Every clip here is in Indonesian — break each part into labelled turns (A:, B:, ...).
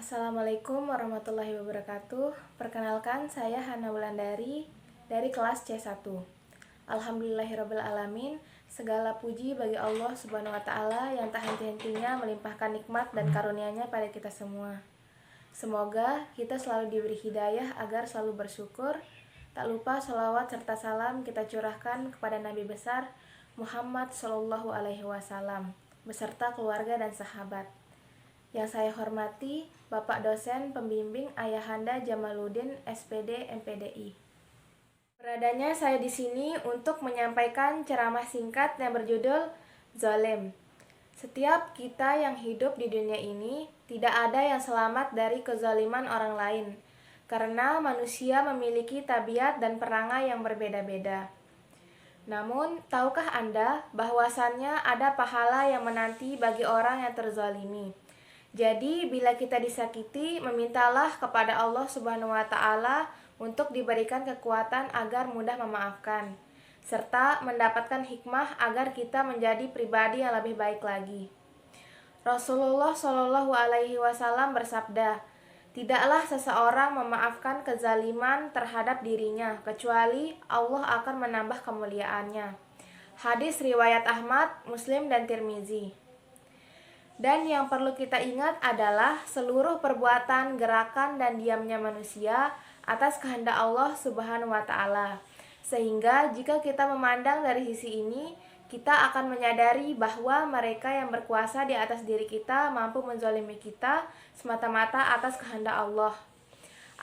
A: Assalamualaikum warahmatullahi wabarakatuh. Perkenalkan, saya Hana Wulandari dari kelas C1. Alhamdulillahirrabbilalamin. Segala puji bagi Allah Subhanahu wa Ta'ala yang tak henti-hentinya melimpahkan nikmat dan karunia-Nya pada kita semua. Semoga kita selalu diberi hidayah agar selalu bersyukur. Tak lupa sholawat serta salam kita curahkan kepada Nabi besar Muhammad SAW beserta keluarga dan sahabat. Yang saya hormati Bapak Dosen Pembimbing Ayahanda Jamaluddin SPD MPDI. Beradanya saya di sini untuk menyampaikan ceramah singkat yang berjudul Zalim. Setiap kita yang hidup di dunia ini tidak ada yang selamat dari kezaliman orang lain, karena manusia memiliki tabiat dan perangai yang berbeda-beda. Namun, tahukah Anda bahwasannya ada pahala yang menanti bagi orang yang terzalimi? Jadi, bila kita disakiti, memintalah kepada Allah Subhanahu wa Ta'ala untuk diberikan kekuatan agar mudah memaafkan, serta mendapatkan hikmah agar kita menjadi pribadi yang lebih baik lagi. Rasulullah Shallallahu Alaihi Wasallam bersabda, "Tidaklah seseorang memaafkan kezaliman terhadap dirinya, kecuali Allah akan menambah kemuliaannya." Hadis riwayat Ahmad, Muslim, dan Tirmizi. Dan yang perlu kita ingat adalah seluruh perbuatan, gerakan, dan diamnya manusia atas kehendak Allah Subhanahu wa Ta'ala. Sehingga jika kita memandang dari sisi ini, kita akan menyadari bahwa mereka yang berkuasa di atas diri kita mampu menzalimi kita semata-mata atas kehendak Allah.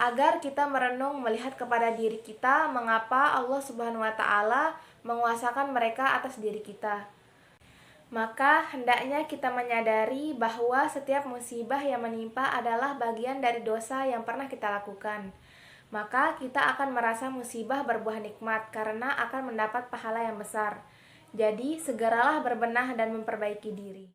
A: Agar kita merenung melihat kepada diri kita, mengapa Allah Subhanahu wa Ta'ala menguasakan mereka atas diri kita. Maka hendaknya kita menyadari bahwa setiap musibah yang menimpa adalah bagian dari dosa yang pernah kita lakukan. Maka kita akan merasa musibah berbuah nikmat karena akan mendapat pahala yang besar. Jadi segeralah berbenah dan memperbaiki diri.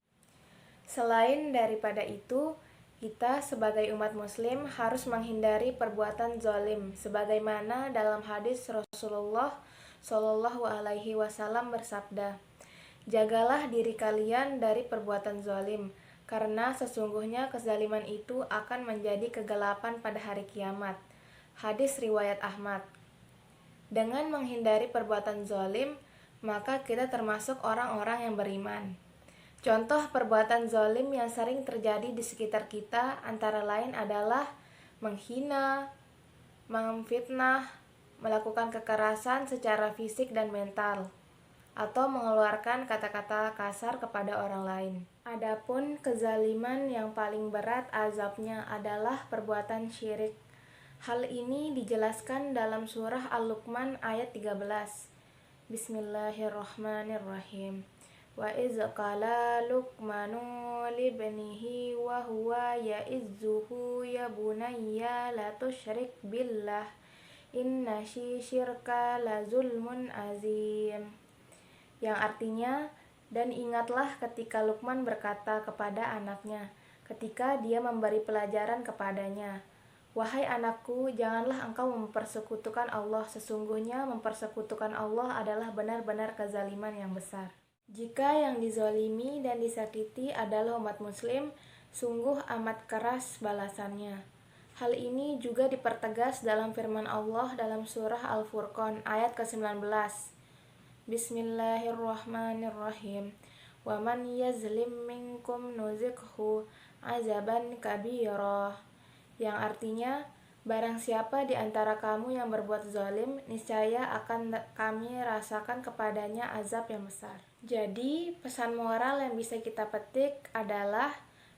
A: Selain daripada itu, kita sebagai umat muslim harus menghindari perbuatan zalim, sebagaimana dalam hadis Rasulullah Shallallahu Alaihi Wasallam bersabda, "Jagalah diri kalian dari perbuatan zalim, karena sesungguhnya kezaliman itu akan menjadi kegelapan pada hari kiamat." Hadis riwayat Ahmad. Dengan menghindari perbuatan zalim, maka kita termasuk orang-orang yang beriman. Contoh perbuatan zalim yang sering terjadi di sekitar kita antara lain adalah menghina, memfitnah, melakukan kekerasan secara fisik dan mental, atau mengeluarkan kata-kata kasar kepada orang lain. Adapun kezaliman yang paling berat azabnya adalah perbuatan syirik. Hal ini dijelaskan dalam surah Al-Luqman ayat 13. Bismillahirrahmanirrahim. Wa iz qala Luqmanu libnihi wa huwa ya'izzuhu ya bunayya la tusyrik billah inna syirka la zulmun azim. Yang artinya, dan ingatlah ketika Luqman berkata kepada anaknya, ketika dia memberi pelajaran kepadanya, "Wahai anakku, janganlah engkau mempersekutukan Allah, sesungguhnya mempersekutukan Allah adalah benar-benar kezaliman yang besar." Jika yang dizalimi dan disakiti adalah umat muslim, sungguh amat keras balasannya. Hal ini juga dipertegas dalam firman Allah dalam surah Al-Furqan ayat ke-19. Bismillahirrahmanirrahim. Wa man yazlim minkum nuzikhu azaban kabira. Yang artinya, barang siapa di antara kamu yang berbuat zalim, niscaya akan kami rasakan kepadanya azab yang besar. Jadi, pesan moral yang bisa kita petik adalah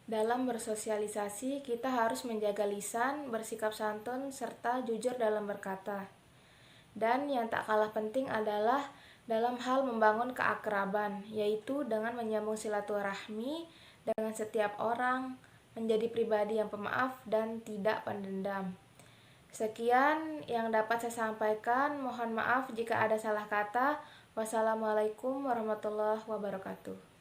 A: dalam bersosialisasi kita harus menjaga lisan, bersikap santun, serta jujur dalam berkata. Dan yang tak kalah penting adalah dalam hal membangun keakraban, yaitu dengan menyambung silaturahmi dengan setiap orang, menjadi pribadi yang pemaaf dan tidak pendendam. Sekian yang dapat saya sampaikan, mohon maaf jika ada salah kata. Wassalamualaikum warahmatullahi wabarakatuh.